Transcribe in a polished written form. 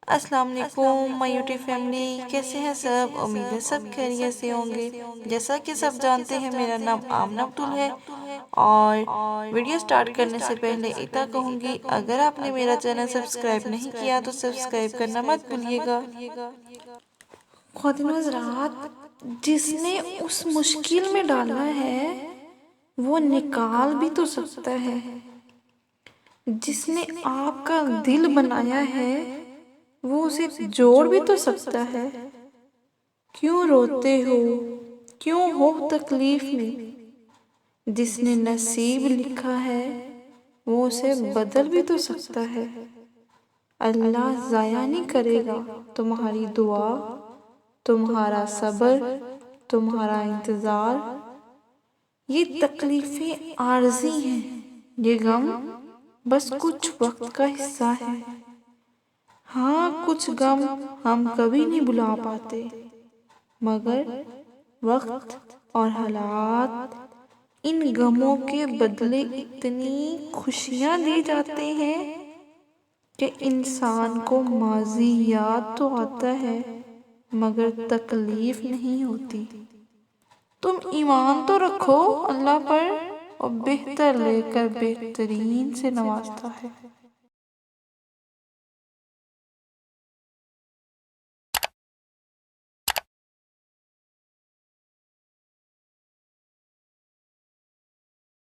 السلام علیکم مائی YouTube family, کیسے ہیں سب؟ امید ہے سب خیریت سے ہوں گے۔ جیسا کہ سب جانتے ہیں میرا نام آمنہ بتول ہے، اور ویڈیو سٹارٹ کرنے سے پہلے اتنا کہوں گی اگر آپ نے میرا چینل سبسکرائب نہیں کیا تو سبسکرائب کرنا مت بھولیے گا۔ خواتین حضرات، جس نے اس مشکل میں ڈالا ہے وہ نکال بھی تو سکتا ہے، جس نے آپ کا دل بنایا ہے وہ اسے جوڑ بھی تو سکتا ہے۔ کیوں روتے ہو، کیوں ہو تکلیف میں؟ جس نے نصیب لکھا ہے وہ اسے بدل بھی تو سکتا ہے۔ اللہ ضائع نہیں کرے گا تمہاری دعا، تمہارا صبر، تمہارا انتظار۔ یہ تکلیفیں عارضی ہیں، یہ غم بس کچھ وقت کا حصہ ہے۔ ہاں، کچھ غم ہم کبھی نہیں بھلا پاتے، مگر وقت اور حالات ان غموں کے بدلے اتنی خوشیاں دے جاتے ہیں کہ انسان کو ماضی یاد تو آتا ہے مگر تکلیف نہیں ہوتی۔ تم ایمان تو رکھو اللہ پر، اور بہتر لے کر بہترین سے نوازتا ہے۔